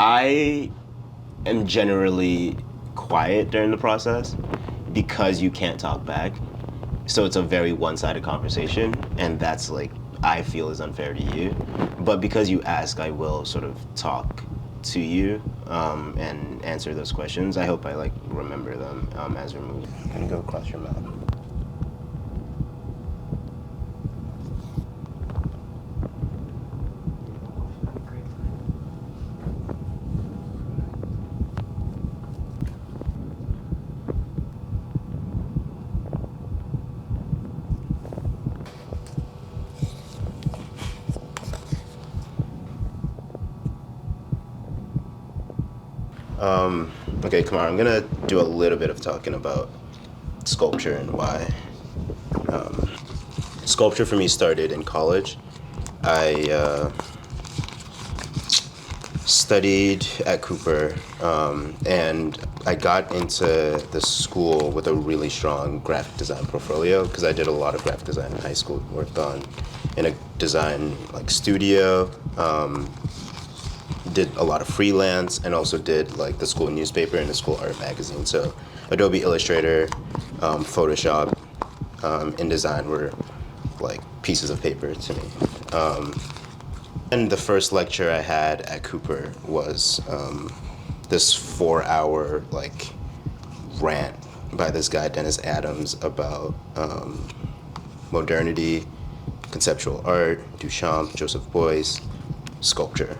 I am generally quiet during the process because you can't talk back. So it's a very one-sided conversation, and that's like I feel is unfair to you. But because you ask, I will sort of talk to you and answer those questions. I hope I like remember them as we're moving. And go across your mouth. Okay, Camara, I'm gonna do a little bit of talking about sculpture and why. Sculpture for me started in college. I studied at Cooper, and I got into the school with a really strong graphic design portfolio because I did a lot of graphic design in high school. Worked on in a design like studio. Did a lot of freelance and also did like the school newspaper and the school art magazine. So Adobe Illustrator, Photoshop, InDesign were like pieces of paper to me. And the first lecture I had at Cooper was this 4-hour like rant by this guy, Dennis Adams, about modernity, conceptual art, Duchamp, Joseph Beuys, sculpture.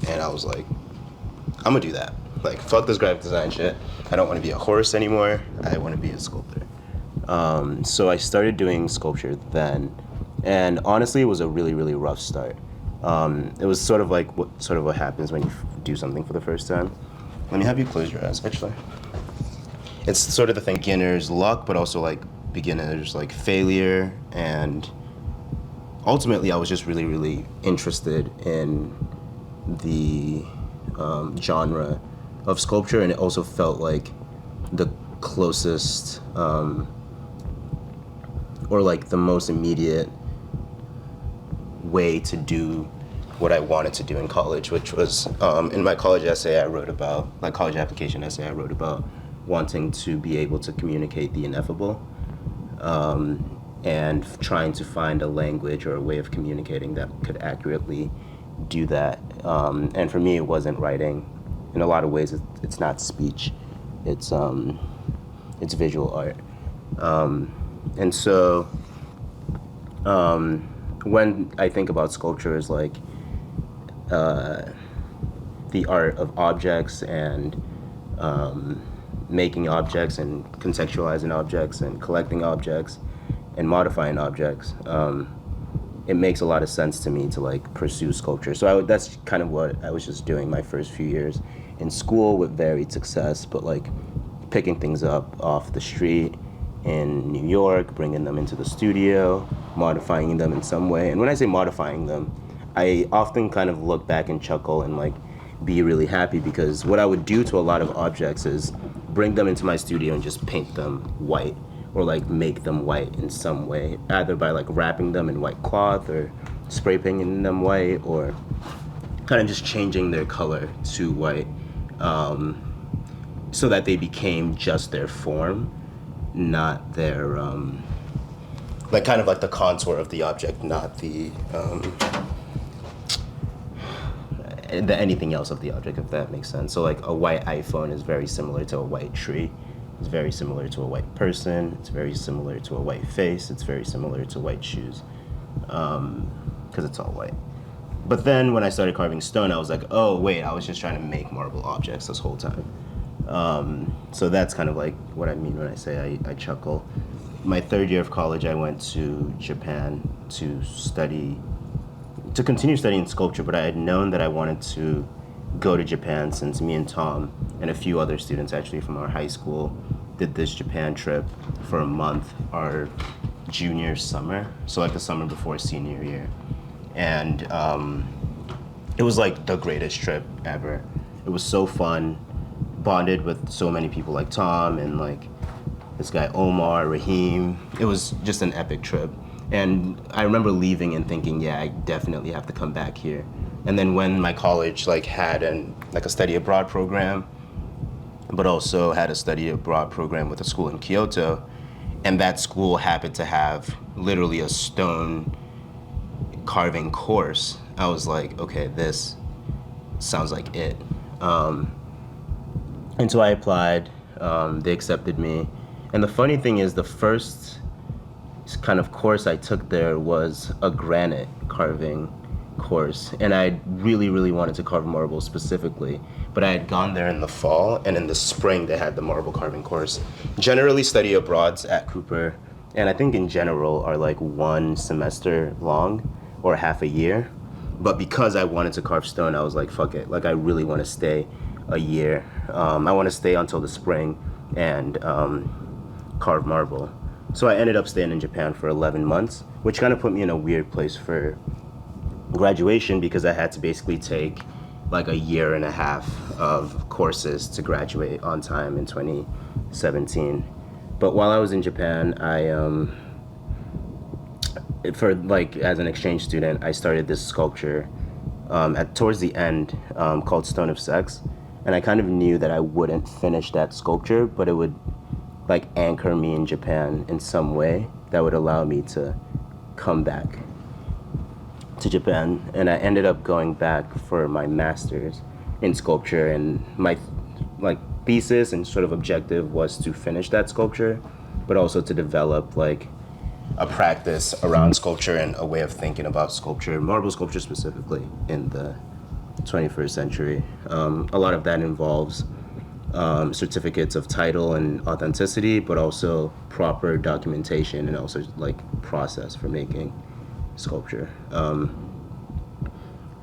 And I was like, I'm gonna do that. Like, fuck this graphic design shit. I don't want to be a horse anymore. I want to be a sculptor. So I started doing sculpture then, and honestly, it was a really, really rough start. It was sort of like what happens when you do something for the first time. Let me have you close your eyes, actually. It's sort of the thing, beginner's luck, but also like beginner's like failure, and ultimately, I was just really, really interested in the genre of sculpture, and it also felt like the closest or like the most immediate way to do what I wanted to do in college, which was in my college essay I wrote about, my college application essay I wrote about wanting to be able to communicate the ineffable and trying to find a language or a way of communicating that could accurately do that. And for me, it wasn't writing. In a lot of ways, it's not speech. It's visual art. And so when I think about sculpture as like the art of objects and making objects and contextualizing objects and collecting objects and modifying objects, it makes a lot of sense to me to like pursue sculpture. So that's kind of what I was just doing my first few years in school with varied success, but like picking things up off the street in New York, bringing them into the studio, modifying them in some way. And when I say modifying them, I often kind of look back and chuckle and like be really happy, because what I would do to a lot of objects is bring them into my studio and just paint them white, or like make them white in some way, either by like wrapping them in white cloth or spray painting them white, or kind of just changing their color to white, so that they became just their form, not their, like kind of like the contour of the object, not the anything else of the object, if that makes sense. So like a white iPhone is very similar to a white tree. It's very similar to a white person. It's very similar to a white face. It's very similar to white shoes, because it's all white. But then when I started carving stone, I was like, oh wait, I was just trying to make marble objects this whole time. So that's kind of like what I mean when I say I chuckle. My third year of college, I went to Japan to continue studying sculpture, but I had known that I wanted to go to Japan since me and Tom and a few other students actually from our high school did this Japan trip for a month our junior summer, so like the summer before senior year. And it was like the greatest trip ever. It was so fun, bonded with so many people like Tom and like this guy Omar, Raheem. It was just an epic trip. And I remember leaving and thinking, yeah, I definitely have to come back here And then when my college like had a study abroad program, but also had a study abroad program with a school in Kyoto, and that school happened to have literally a stone carving course, I was like, okay, this sounds like it. And so I applied, they accepted me. And the funny thing is, the first kind of course I took there was a granite carving course. And I really, really wanted to carve marble specifically. But I had gone there in the fall, and in the spring they had the marble carving course. Generally, study abroads at Cooper, and I think in general are like 1 semester long or half a year. But because I wanted to carve stone, I was like, fuck it. Like, I really want to stay a year. I want to stay until the spring and carve marble. So I ended up staying in Japan for 11 months, which kind of put me in a weird place for graduation because I had to basically take like a year and a half of courses to graduate on time in 2017. But while I was in Japan, for like as an exchange student, I started this sculpture towards the end called Stone of Sex, and I kind of knew that I wouldn't finish that sculpture, but it would like anchor me in Japan in some way that would allow me to come back to Japan. And I ended up going back for my master's in sculpture, and my like thesis and sort of objective was to finish that sculpture, but also to develop like a practice around sculpture and a way of thinking about sculpture, marble sculpture specifically, in the 21st century. A lot of that involves certificates of title and authenticity, but also proper documentation and also like process for making sculpture. I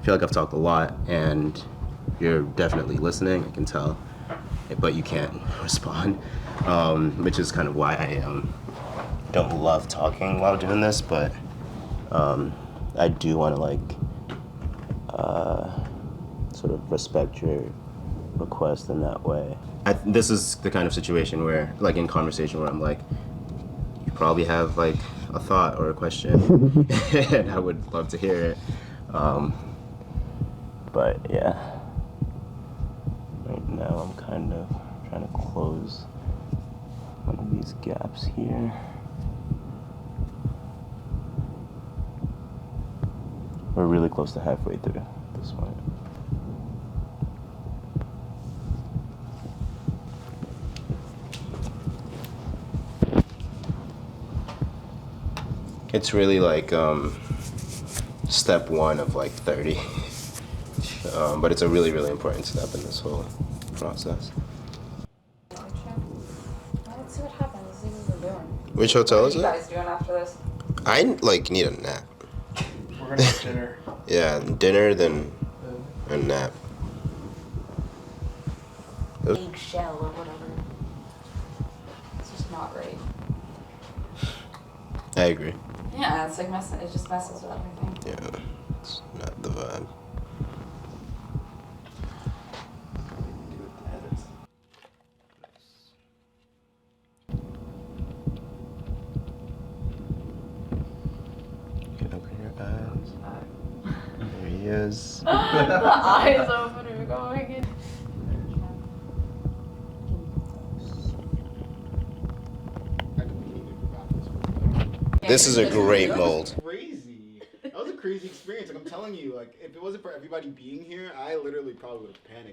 feel like I've talked a lot, and you're definitely listening, I can tell, but you can't respond, which is kind of why I don't love talking while doing this, but I do want to like sort of respect your request in that way. This is the kind of situation where, like in conversation, where I'm like, you probably have like a thought or a question, and I would love to hear it. But yeah, right now I'm kind of trying to close one of these gaps here. We're really close to halfway through this one. It's really like step 1 of like 30. But it's a really, really important step in this whole process. Let's see what happens. See what we're doing. Which hotel is it? What are you guys doing after this? I like need a nap. We're gonna have dinner. Yeah, dinner, then a nap. Eggshell or whatever. It's just not right. I agree. Yeah, it's like it just messes with everything. Yeah, it's not the vibe. You can open your eyes. There he is. The eyes open are going in. This is a great mold. Crazy. That was a crazy experience. Like I'm telling you, like if it wasn't for everybody being here, I literally probably would have panicked.